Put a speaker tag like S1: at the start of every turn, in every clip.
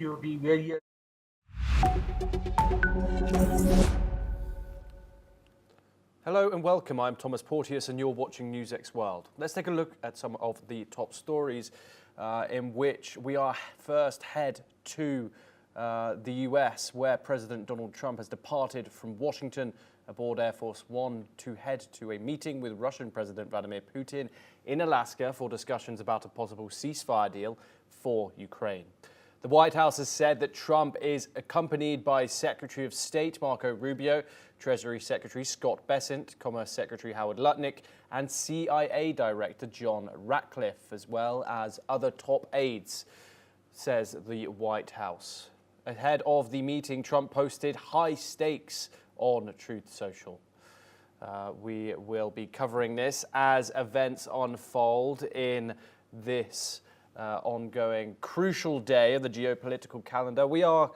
S1: the various.
S2: Hello and welcome. I'm Thomas Porteous and you're watching NewsX World. Let's take a look at some of the top stories in which we are first head to the US, where President Donald Trump has departed from Washington aboard Air Force One to head to a meeting with Russian President Vladimir Putin in Alaska for discussions about a possible ceasefire deal for Ukraine. The White House has said that Trump is accompanied by Secretary of State Marco Rubio, Treasury Secretary Scott Bessent, Commerce Secretary Howard Lutnick, and CIA Director John Ratcliffe, as well as other top aides, says the White House. Ahead of the meeting, Trump posted high stakes on Truth Social. We will be covering this as events unfold in this ongoing crucial day of the geopolitical calendar. We are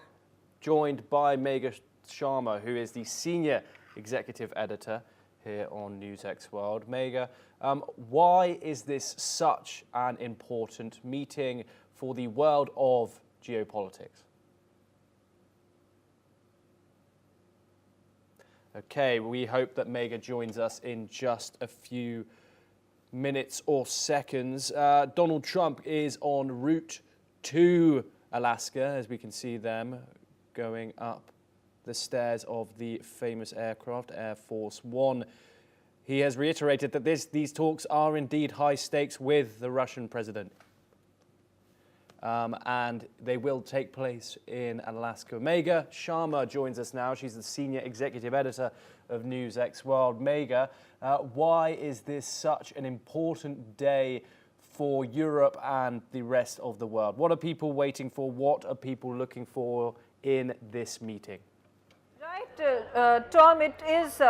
S2: joined by Megha Sharma, who is the Senior Executive Editor here on NewsX World. Megha, why is this such an important meeting for the world of geopolitics? Okay, we hope that Megha joins us in just a few minutes or seconds. Donald Trump is en route to Alaska, as we can see them going up the stairs of the famous aircraft, Air Force One. He has reiterated that these talks are indeed high stakes with the Russian president. And they will take place in Alaska. Megha Sharma joins us now. She's the Senior Executive Editor of NewsX World. Megha, why is this such an important day for Europe and the rest of the world? What are people waiting for? What are people looking for in this meeting?
S3: Right, Tom, it is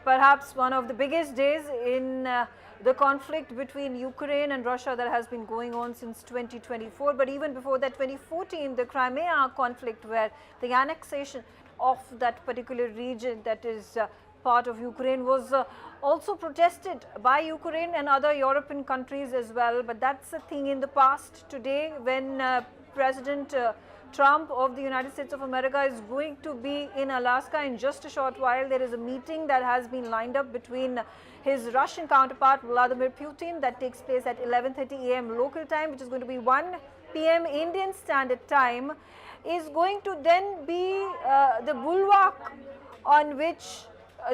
S3: perhaps one of the biggest days in the conflict between Ukraine and Russia that has been going on since 2024. But even before that, 2014, the Crimea conflict, where the annexation of that particular region that is part of Ukraine was also protested by Ukraine and other European countries as well. But that's a thing in the past. Today, when President Trump of the United States of America is going to be in Alaska in just a short while, there is a meeting that has been lined up between his Russian counterpart Vladimir Putin that takes place at 11:30 a.m. local time, which is going to be 1 p.m. Indian Standard Time, is going to then be the bulwark on which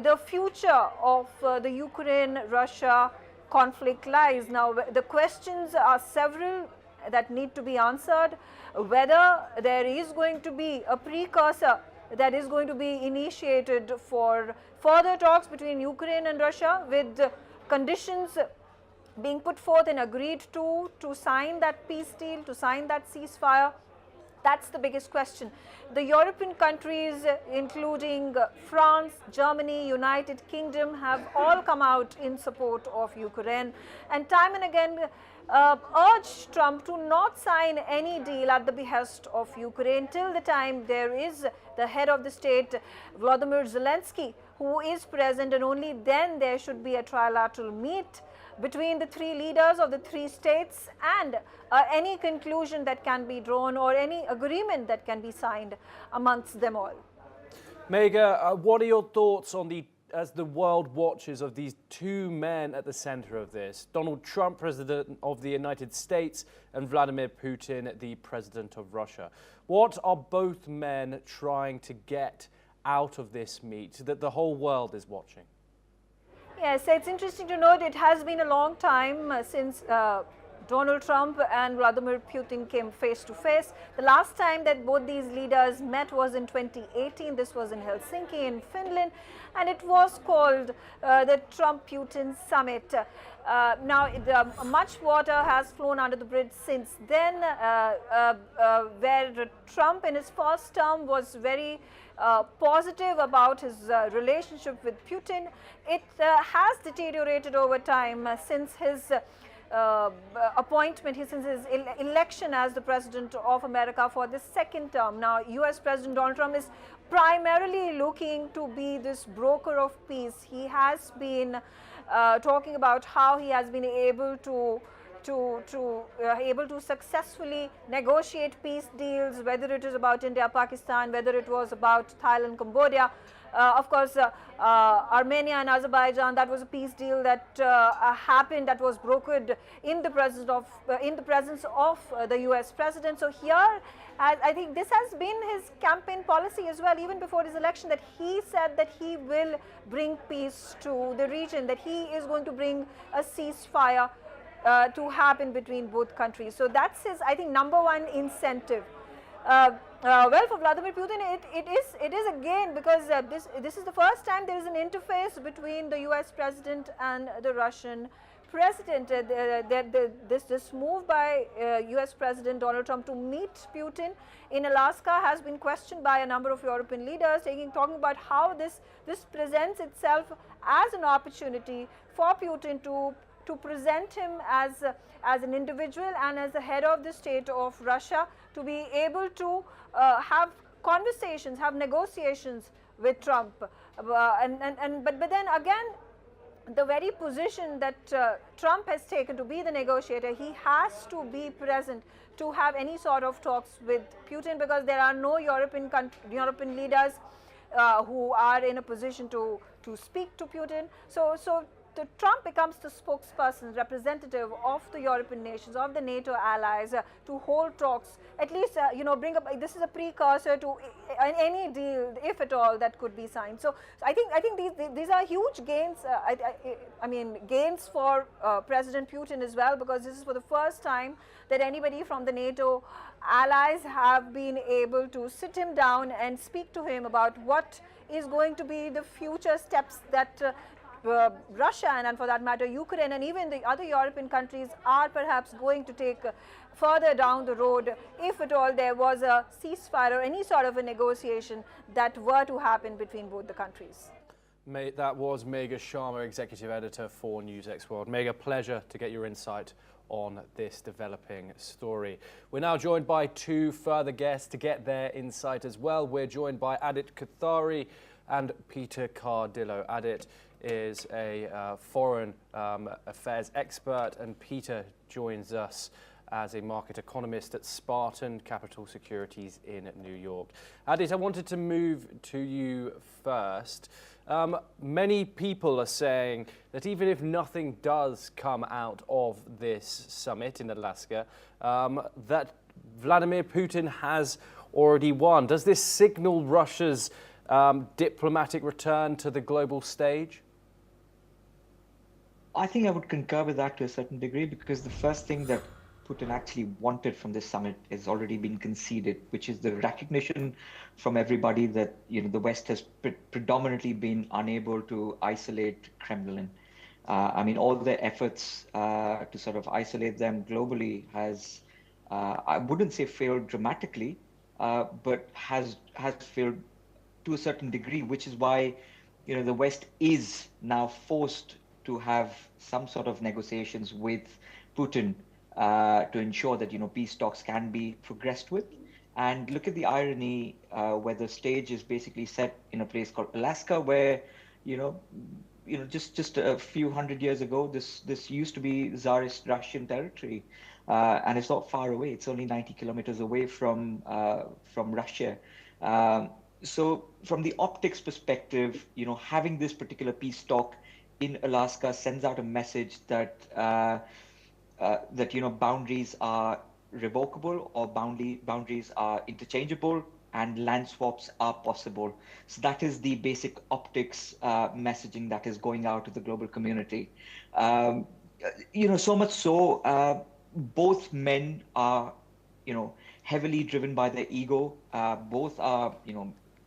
S3: the future of the Ukraine-Russia conflict lies. Now, the questions are several that need to be answered, whether there is going to be a precursor that is going to be initiated for further talks between Ukraine and Russia, with conditions being put forth and agreed to sign that peace deal, to sign that ceasefire. That's the biggest question. The European countries, including France, Germany, United Kingdom, have all come out in support of Ukraine, and time and again urged Trump to not sign any deal at the behest of Ukraine till the time there is the head of the state, Volodymyr Zelensky, who is present, and only then there should be a trilateral meet between the three leaders of the three states, and any conclusion that can be drawn or any agreement that can be signed amongst them all.
S2: Megha, what are your thoughts on as the world watches of these two men at the center of this? Donald Trump, President of the United States, and Vladimir Putin, the President of Russia. What are both men trying to get out of this meet that the whole world is watching?
S3: Yes, it's interesting to note it has been a long time since Donald Trump and Vladimir Putin came face to face. The last time that both these leaders met was in 2018. This was in Helsinki in Finland, and it was called the Trump-Putin Summit. Now, much water has flown under the bridge since then, where Trump in his first term was very positive about his relationship with Putin. It has deteriorated over time since his appointment, since his election as the President of America for the second term. Now, US President Donald Trump is primarily looking to be this broker of peace. He has been talking about how he has been able to able to successfully negotiate peace deals, whether it is about India, Pakistan, whether it was about Thailand, Cambodia. Of course, Armenia and Azerbaijan, that was a peace deal that happened, that was brokered in the presence of the US president. So here, I think this has been his campaign policy as well, even before his election, that he said that he will bring peace to the region, that he is going to bring a ceasefire to happen between both countries. So that's his, I think, number one incentive. Well, for Vladimir Putin, it is again, because this is the first time there is an interface between the US president and the Russian president. This move by US President Donald Trump to meet Putin in Alaska has been questioned by a number of European leaders, talking about how this presents itself as an opportunity for Putin to present him as an individual and as the head of the state of Russia, to be able to have conversations, have negotiations with Trump. But then again, the very position that Trump has taken to be the negotiator, he has to be present to have any sort of talks with Putin, because there are no European leaders who are in a position to speak to Putin. So Trump becomes the spokesperson, representative of the European nations, of the NATO allies, to hold talks, at least bring up. This is a precursor to any deal, if at all, that could be signed. So I think these are huge gains. I mean, gains for President Putin as well, because this is for the first time that anybody from the NATO allies have been able to sit him down and speak to him about what is going to be the future steps that Russia and for that matter Ukraine and even the other European countries are perhaps going to take further down the road, if at all there was a ceasefire or any sort of a negotiation that were to happen between both the countries.
S2: That was Megha Sharma, Executive Editor for NewsX World. Megha, pleasure to get your insight on this developing story. We're now joined by two further guests to get their insight as well. We're joined by Adit Kothari and Peter Cardillo. Adit is a foreign affairs expert, and Peter joins us as a market economist at Spartan Capital Securities in New York. Adit, I wanted to move to you first. Many people are saying that even if nothing does come out of this summit in Alaska, that Vladimir Putin has already won. Does this signal Russia's diplomatic return to the global stage?
S1: I think I would concur with that to a certain degree, because the first thing that Putin actually wanted from this summit has already been conceded, which is the recognition from everybody that the West has predominantly been unable to isolate Kremlin. I mean, all their efforts to sort of isolate them globally has, I wouldn't say failed dramatically, but has failed to a certain degree, which is why the West is now forced to have some sort of negotiations with Putin to ensure that peace talks can be progressed with. And look at the irony, where the stage is basically set in a place called Alaska, where just a few hundred years ago, this used to be Tsarist Russian territory, and it's not far away. It's only 90 kilometers away from Russia. So from the optics perspective, having this particular peace talk in Alaska sends out a message that boundaries are revocable, or boundaries are interchangeable, and land swaps are possible. So that is the basic optics messaging that is going out to the global community. So much so, both men are, heavily driven by their ego. Both are,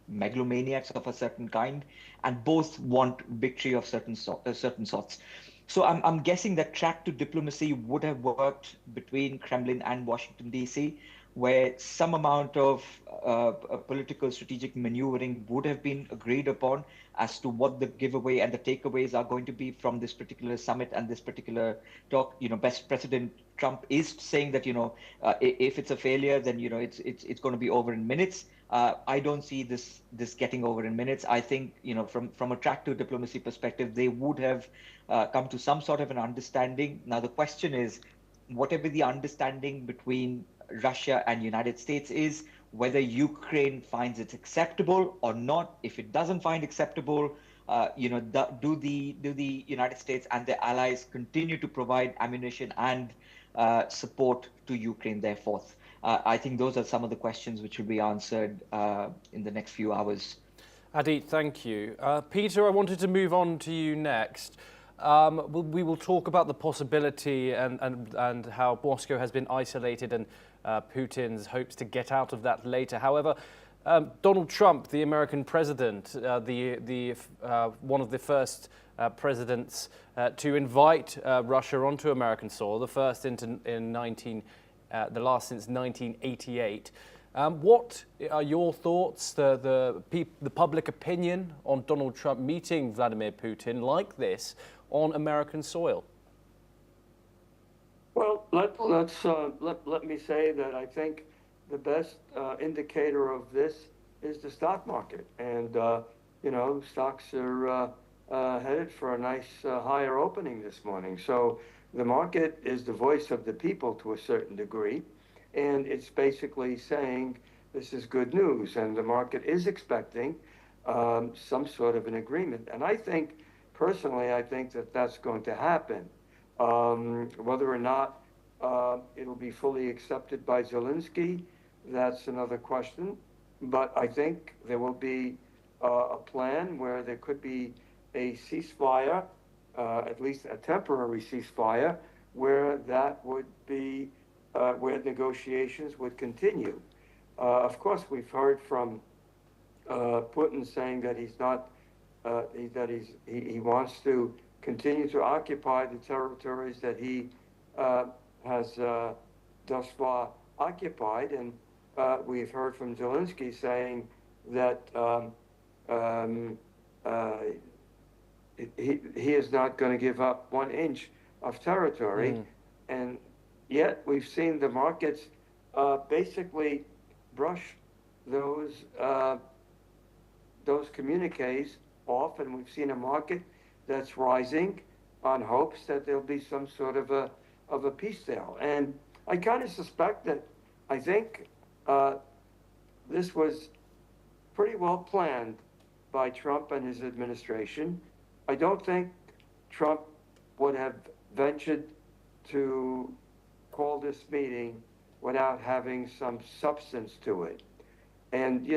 S1: megalomaniacs of a certain kind, and both want victory of certain sorts. So I'm guessing that track to diplomacy would have worked between Kremlin and Washington, D.C., where some amount of political strategic maneuvering would have been agreed upon as to what the giveaway and the takeaways are going to be from this particular summit and this particular talk. President Trump is saying that, if it's a failure, then, it's going to be over in minutes. I don't see this getting over in minutes. I think, from a track to diplomacy perspective, they would have come to some sort of an understanding. Now, the question is whatever the understanding between Russia and United States is, whether Ukraine finds it acceptable or not. If it doesn't find acceptable, do the United States and their allies continue to provide ammunition and support to Ukraine? Therefore, I think those are some of the questions which will be answered in the next few hours.
S2: Adit, thank you. Peter, I wanted to move on to you next. We will talk about the possibility and how Moscow has been isolated and Putin's hopes to get out of that later. However, Donald Trump, the American president, one of the first presidents to invite Russia onto American soil, the last since 1988. What are your thoughts, the public opinion on Donald Trump meeting Vladimir Putin like this on American soil?
S4: Well, let me say that I think the best indicator of this is the stock market, and stocks are headed for a nice higher opening this morning. So the market is the voice of the people to a certain degree, and it's basically saying this is good news, and the market is expecting some sort of an agreement. And I think, personally, I think that that's going to happen. Whether or not it'll be fully accepted by Zelensky, that's another question. But I think there will be a plan where there could be a ceasefire, at least a temporary ceasefire, where that would be where negotiations would continue. Of course, we've heard from Putin saying that he's not, he wants to continue to occupy the territories that he has thus far occupied, and we've heard from Zelensky saying that he is not going to give up 1 inch of territory, and yet we've seen the markets basically brush those communiques off, and we've seen a market that's rising on hopes that there'll be some sort of a peace deal. And I kind of suspect that I think this was pretty well planned by Trump and his administration. I don't think Trump would have ventured to call this meeting without having some substance to it. And,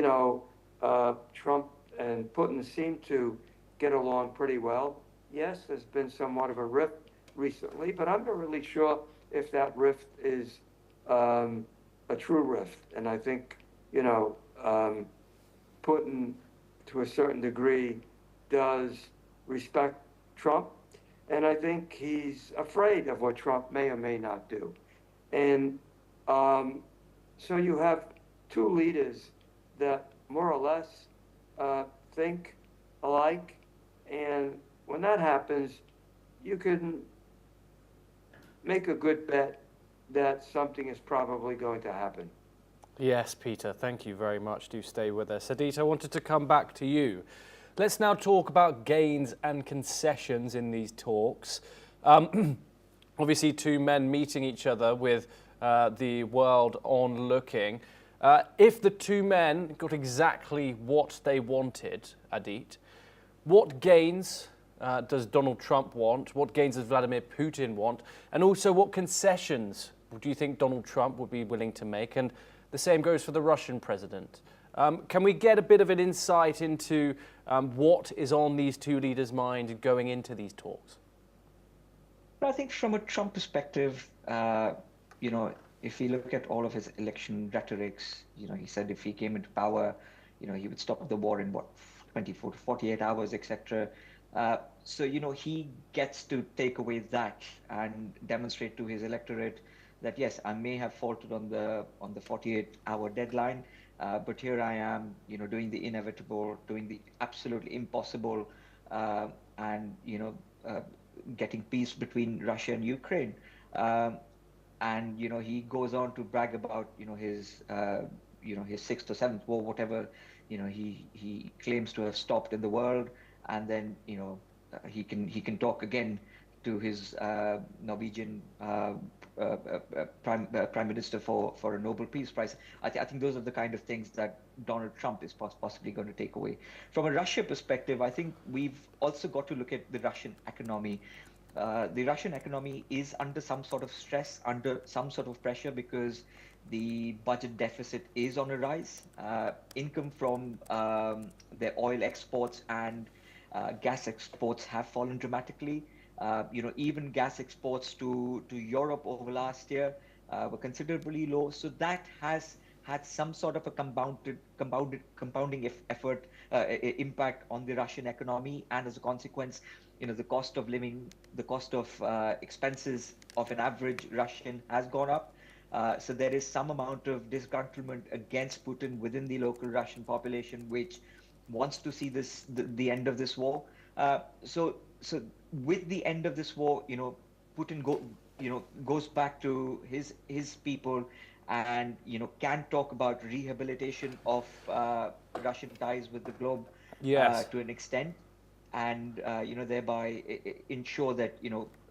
S4: Trump and Putin seem to get along pretty well. Yes, there's been somewhat of a rift recently, but I'm not really sure if that rift is a true rift. And I think, Putin, to a certain degree, does respect Trump. And I think he's afraid of what Trump may or may not do. And so you have two leaders that more or less think alike. And when that happens, you can make a good bet that something is probably going to happen.
S2: Yes, Peter, thank you very much. Do stay with us. Adit, I wanted to come back to you. Let's now talk about gains and concessions in these talks. Obviously, two men meeting each other with the world onlooking. If the two men got exactly what they wanted, Adit, what gains does Donald Trump want? What gains does Vladimir Putin want? And also, what concessions do you think Donald Trump would be willing to make? And the same goes for the Russian president. Can we get a bit of an insight into what is on these two leaders' mind going into these talks?
S1: I think from a Trump perspective, if we look at all of his election rhetorics, he said if he came into power, he would stop the war in 24 to 48 hours, etc. So, he gets to take away that and demonstrate to his electorate that, yes, I may have faltered on the 48-hour deadline, but here I am, doing the inevitable, doing the absolutely impossible, and, getting peace between Russia and Ukraine. And, he goes on to brag about, his 6th or 7th war, whatever, he claims to have stopped in the world. And then, he can talk again to his Norwegian prime minister for a Nobel Peace Prize. I think those are the kind of things that Donald Trump is possibly going to take away. From a Russia perspective, I think we've also got to look at the Russian economy. The Russian economy is under some sort of stress, under some sort of pressure, because the budget deficit is on a rise. Income from their oil exports and gas exports have fallen dramatically. Even gas exports to Europe over last year were considerably low. So that has had some sort of a compounding effort impact on the Russian economy, and as a consequence, the cost of living, the cost of expenses of an average Russian has gone up. So there is some amount of disgruntlement against Putin within the local Russian population, which wants to see the end of this war. So with the end of this war, Putin goes back to his people, and can talk about rehabilitation of Russian ties with the globe,
S2: Yes.
S1: to an extent, and thereby ensure that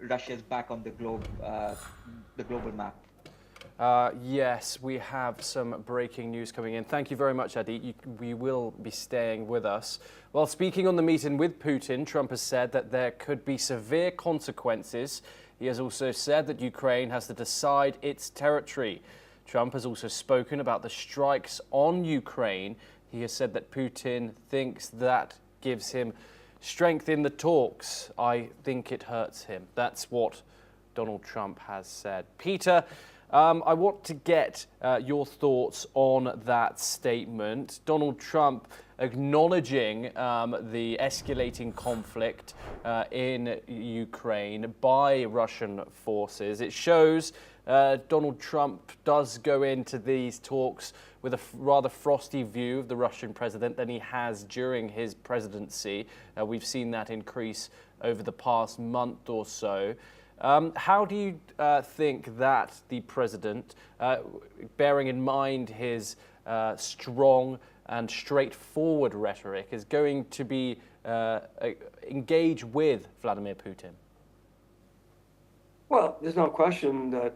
S1: Russia is back on the global map.
S2: Yes, we have some breaking news coming in. Thank you very much, Adi. We will be staying with us. While speaking on the meeting with Putin, Trump has said that there could be severe consequences. He has also said that Ukraine has to decide its territory. Trump has also spoken about the strikes on Ukraine. He has said that Putin thinks that gives him strength in the talks. I think it hurts him. That's what Donald Trump has said. Peter, I want to get your thoughts on that statement. Donald Trump acknowledging the escalating conflict in Ukraine by Russian forces. It shows Donald Trump does go into these talks with a rather frosty view of the Russian president than he has during his presidency. We've seen that increase over the past month or so. How do you think that the president, bearing in mind his strong and straightforward rhetoric, is going to be engage with Vladimir Putin?
S4: Well, there's no question that,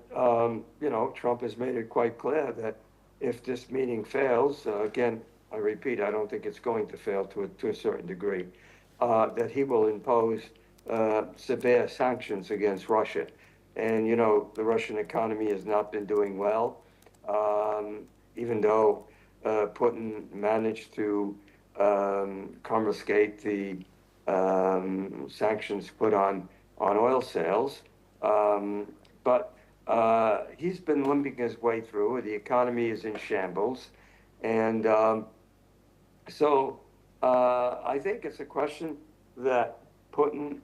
S4: Trump has made it quite clear that if this meeting fails, again, I repeat, I don't think it's going to fail to a certain degree, that he will impose severe sanctions against Russia. And, the Russian economy has not been doing well, even though Putin managed to confiscate the sanctions put on oil sales. But he's been limping his way through. The economy is in shambles. And so I think it's a question that Putin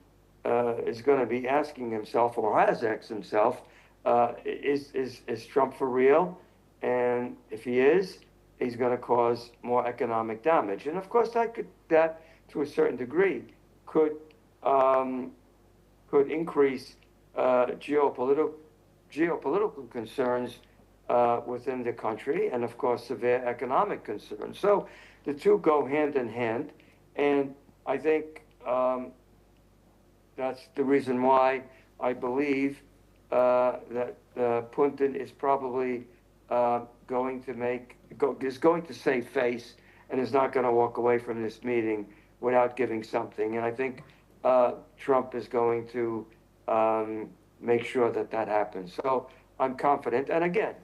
S4: is going to be asking himself, or has asked himself, is Trump for real? And if he is, he's going to cause more economic damage. And of course, that to a certain degree could increase geopolitical concerns within the country, and of course severe economic concerns. So the two go hand in hand, and I think that's the reason why I believe that Putin is probably going to save face and is not going to walk away from this meeting without giving something. And I think Trump is going to make sure that happens. So I'm confident. And again,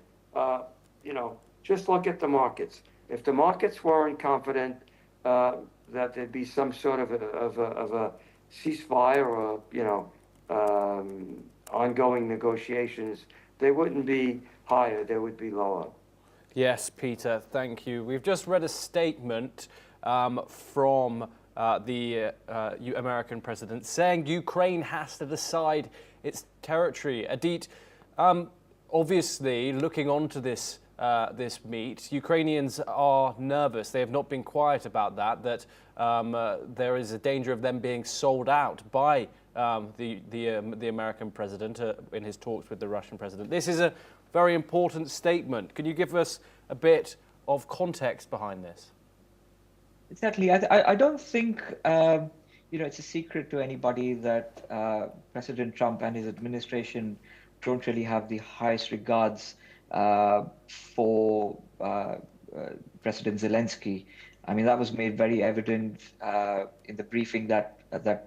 S4: just look at the markets. If the markets weren't confident that there'd be some sort of a ceasefire or ongoing negotiations, they wouldn't be higher, they would be lower.
S2: Yes, Peter, thank you. We've just read a statement from the American president saying Ukraine has to decide its territory. Adit, obviously, looking onto this meet, Ukrainians are nervous. They have not been quiet about that there is a danger of them being sold out by the American president in his talks with the Russian president. This is a very important statement. Can you give us a bit of context behind this?
S1: Exactly. I don't think it's a secret to anybody that President Trump and his administration don't really have the highest regards for President Zelensky. I mean, that was made very evident in the briefing that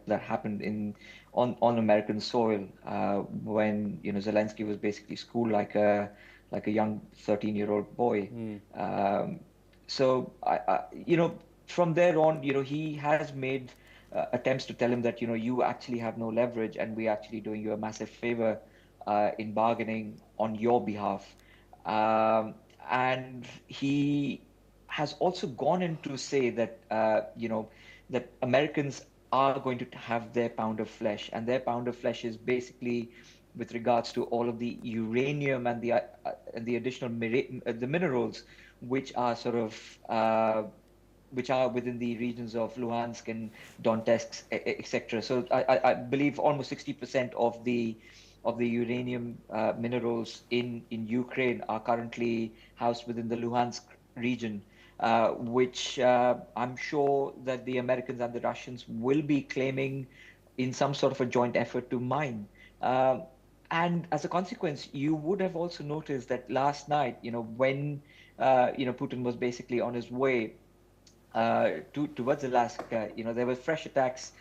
S1: happened on American soil when Zelensky was basically schooled like a young 13-year-old boy. So from there on, he has made attempts to tell him that you actually have no leverage, and we're actually doing you a massive favor in bargaining on your behalf. And he has also gone in to say that that Americans are going to have their pound of flesh, and their pound of flesh is basically with regards to all of the uranium and the additional the minerals, which are sort of which are within the regions of Luhansk and Donetsk, etc. So I believe almost 60% of the uranium minerals in Ukraine are currently housed within the Luhansk region, which I'm sure that the Americans and the Russians will be claiming in some sort of a joint effort to mine. And as a consequence, you would have also noticed that last night, when Putin was basically on his way towards Alaska, there were fresh attacks,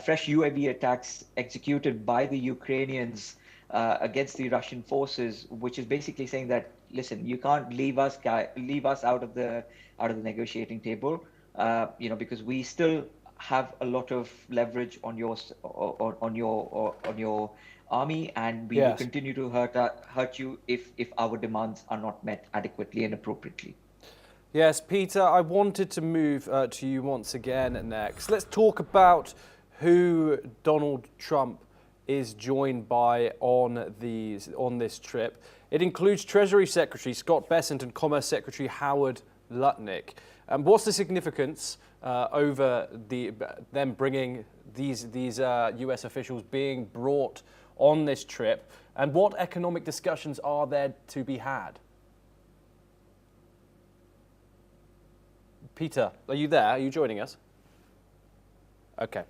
S1: fresh UAV attacks executed by the Ukrainians against the Russian forces, which is basically saying that, listen, you can't leave us out of the negotiating table, because we still have a lot of leverage on your army, and we will continue to hurt you if our demands are not met adequately and appropriately.
S2: Yes, Peter, I wanted to move to you once again next. Let's talk about who Donald Trump is joined by on this trip. It includes Treasury Secretary Scott Bessent and Commerce Secretary Howard Lutnick. What's the significance over them bringing these US officials being brought on this trip, and what economic discussions are there to be had? Peter, are you there? Are you joining us? Okay.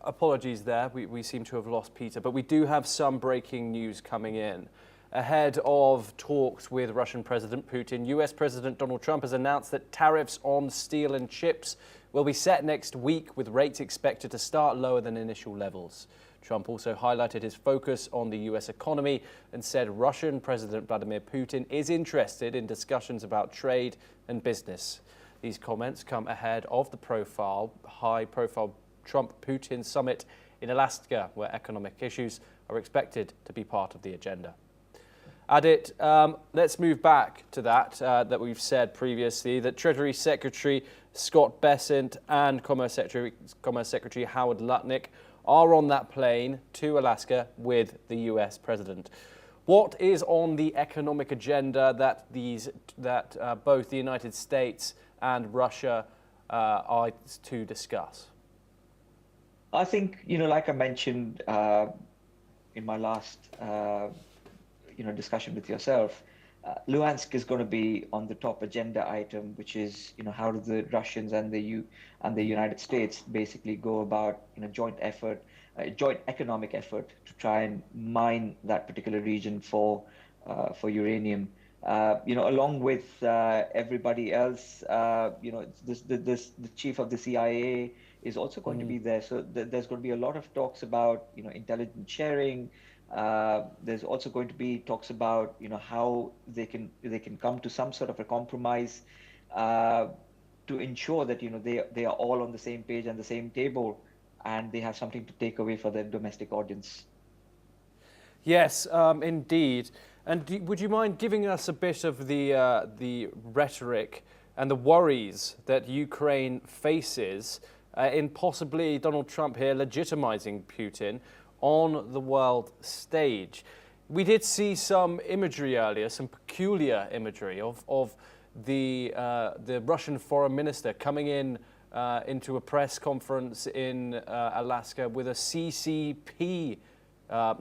S2: Apologies there. We seem to have lost Peter, but we do have some breaking news coming in. Ahead of talks with Russian President Putin, US President Donald Trump has announced that tariffs on steel and chips will be set next week, with rates expected to start lower than initial levels. Trump also highlighted his focus on the US economy and said Russian President Vladimir Putin is interested in discussions about trade and business. These comments come ahead of the high-profile Trump-Putin summit in Alaska, where economic issues are expected to be part of the agenda. Adit, let's move back to that we've said previously, that Treasury Secretary Scott Bessent and Commerce Secretary Howard Lutnick are on that plane to Alaska with the US president. What is on the economic agenda that both the United States and Russia are to discuss?
S1: I think, like I mentioned in my last discussion with yourself, Luhansk is going to be on the top agenda item, which is, how do the Russians and the United States basically go about joint economic effort to try and mine that particular region for uranium. Along with everybody else, the chief of the CIA is also going to be there. So there's going to be a lot of talks about intelligence sharing. There's also going to be talks about how they can come to some sort of a compromise to ensure that they are all on the same page and the same table, and they have something to take away for their domestic audience.
S2: Yes, indeed. And would you mind giving us a bit of the rhetoric and the worries that Ukraine faces in possibly Donald Trump here legitimizing Putin on the world stage? We did see some imagery earlier, some peculiar imagery of the Russian foreign minister coming in into a press conference in Alaska with a CCP, a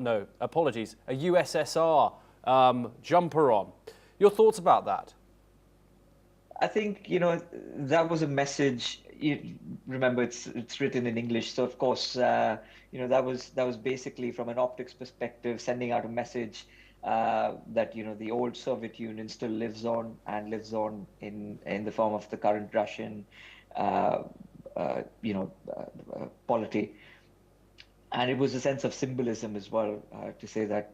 S2: USSR jumper on. Your thoughts about that?
S1: I think, that was a message. Remember, it's written in English, so of course, that was basically from an optics perspective, sending out a message that the old Soviet Union still lives on and lives on in the form of the current Russian, uh, polity. And it was a sense of symbolism as well, to say that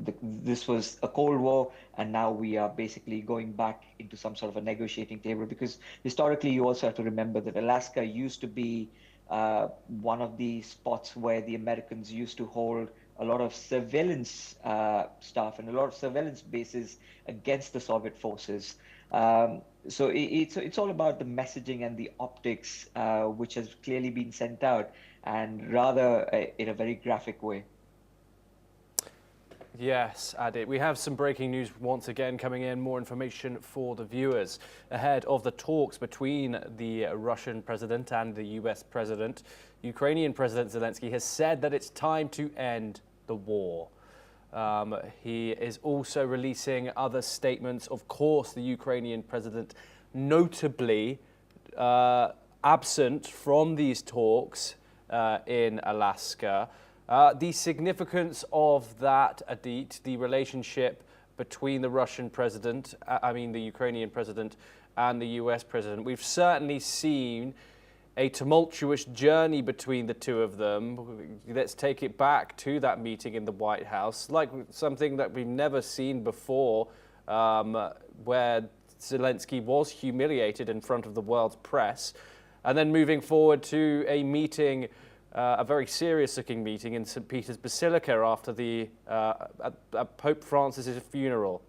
S1: that this was a Cold War, and now we are basically going back into some sort of a negotiating table. Because historically, you also have to remember that Alaska used to be one of the spots where the Americans used to hold a lot of surveillance stuff and a lot of surveillance bases against the Soviet forces. So it's all about the messaging and the optics, which has clearly been sent out, and rather in a very graphic way.
S2: Yes, Adi. We have some breaking news once again coming in, more information for the viewers. Ahead of the talks between the Russian president and the US president, Ukrainian President Zelensky has said that it's time to end the war. He is also releasing other statements. Of course, the Ukrainian president notably absent from these talks in Alaska. The significance of that, Adit, the relationship between the Russian president, the Ukrainian president, and the US president. We've certainly seen a tumultuous journey between the two of them. Let's take it back to that meeting in the White House, like something that we've never seen before, where Zelensky was humiliated in front of the world's press, and then moving forward to a meeting, a very serious-looking meeting in St. Peter's Basilica after the Pope Francis's funeral.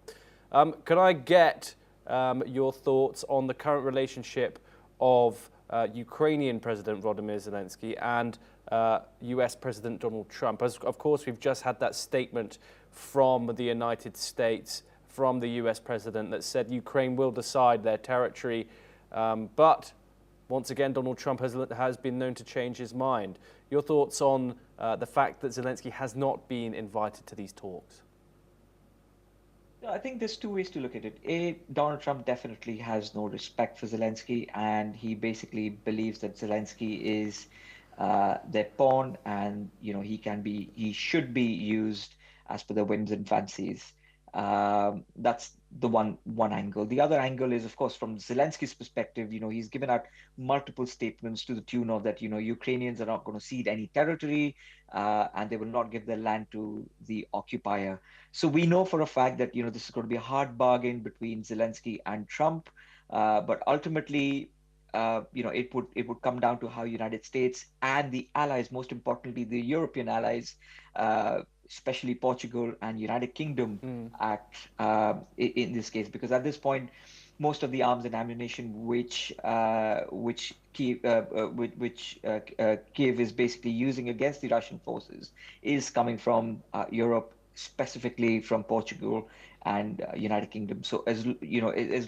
S2: Can I get your thoughts on the current relationship of Ukrainian President Volodymyr Zelensky and US President Donald Trump? As, of course, we've just had that statement from the United States, from the US President, that said Ukraine will decide their territory, but once again, Donald Trump has been known to change his mind. Your thoughts on the fact that Zelensky has not been invited to these talks?
S1: I think there's two ways to look at it. Donald Trump definitely has no respect for Zelensky, and he basically believes that Zelensky is their pawn, and he should be used as per their whims and fancies. That's the one angle. The other angle is, of course, from Zelensky's perspective. He's given out multiple statements to the tune of that Ukrainians are not going to cede any territory, and they will not give their land to the occupier. So we know for a fact that this is going to be a hard bargain between Zelensky and Trump, but ultimately, it would come down to how United States and the allies, most importantly the European allies, especially Portugal and United Kingdom, act in this case. Because at this point, most of the arms and ammunition which Kiev is basically using against the Russian forces is coming from Europe, specifically from Portugal and United Kingdom. So as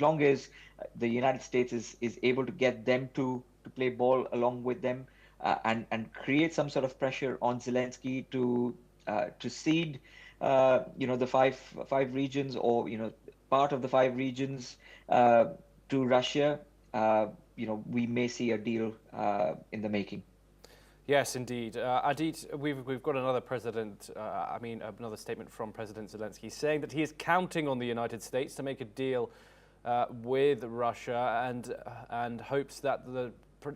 S1: long as the United States is able to get them to play ball along with them, and create some sort of pressure on Zelensky to cede the five regions, or part of the five regions to Russia, we may see a deal in the making.
S2: Yes, indeed. Adit, we've got another another statement from President Zelensky saying that he is counting on the United States to make a deal with Russia, and hopes that the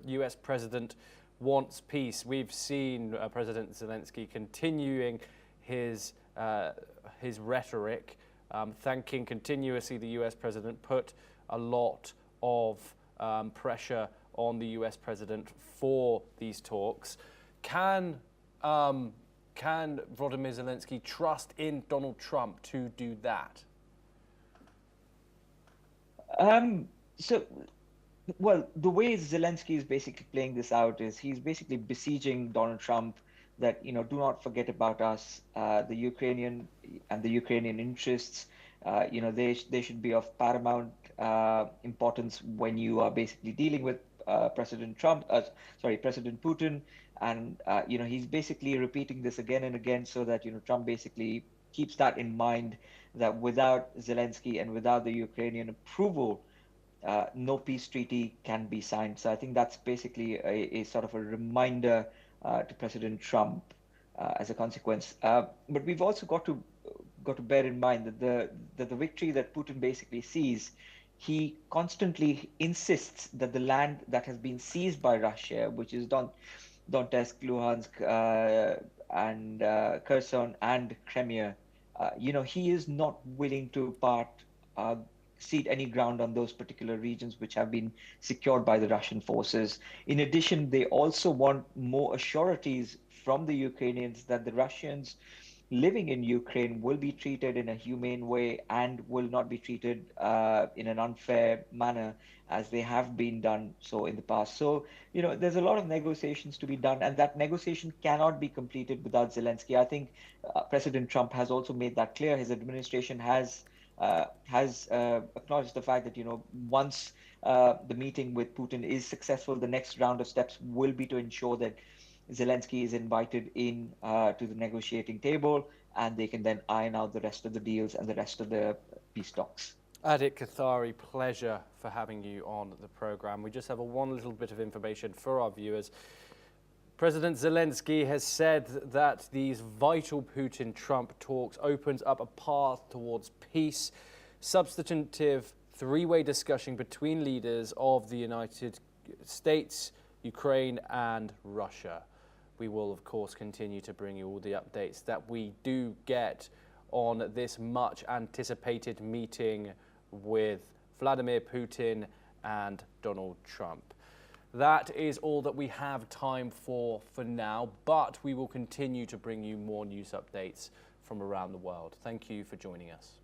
S2: US president wants peace. We've seen President Zelensky continuing his rhetoric, thanking continuously the US president, put a lot of pressure on the US president for these talks. Can Volodymyr Zelensky trust in Donald Trump to do that?
S1: Well, the way Zelensky is basically playing this out is he's basically besieging Donald Trump that, do not forget about us, the Ukrainian interests. They should be of paramount importance when you are basically dealing with President Putin. And, he's basically repeating this again and again so that, Trump basically keeps that in mind, that without Zelensky and without the Ukrainian approval, no peace treaty can be signed. So I think that's basically a sort of a reminder to President Trump as a consequence. But we've also got to bear in mind that the victory that Putin basically sees, he constantly insists that the land that has been seized by Russia, which is Donetsk, Luhansk, and Kherson and Crimea, he is not willing to cede any ground on those particular regions which have been secured by the Russian forces. In addition, they also want more sureties from the Ukrainians that the Russians living in Ukraine will be treated in a humane way and will not be treated in an unfair manner as they have been done so in the past. So, there's a lot of negotiations to be done, and that negotiation cannot be completed without Zelensky. I think President Trump has also made that clear. His administration has acknowledged the fact that, once the meeting with Putin is successful, the next round of steps will be to ensure that Zelensky is invited in to the negotiating table, and they can then iron out the rest of the deals and the rest of the peace talks.
S2: Adit Kathari, pleasure for having you on the program. We just have one little bit of information for our viewers. President Zelensky has said that these vital Putin-Trump talks opens up a path towards peace, substantive three-way discussion between leaders of the United States, Ukraine and Russia. We will, of course, continue to bring you all the updates that we do get on this much anticipated meeting with Vladimir Putin and Donald Trump. That is all that we have time for now, but we will continue to bring you more news updates from around the world. Thank you for joining us.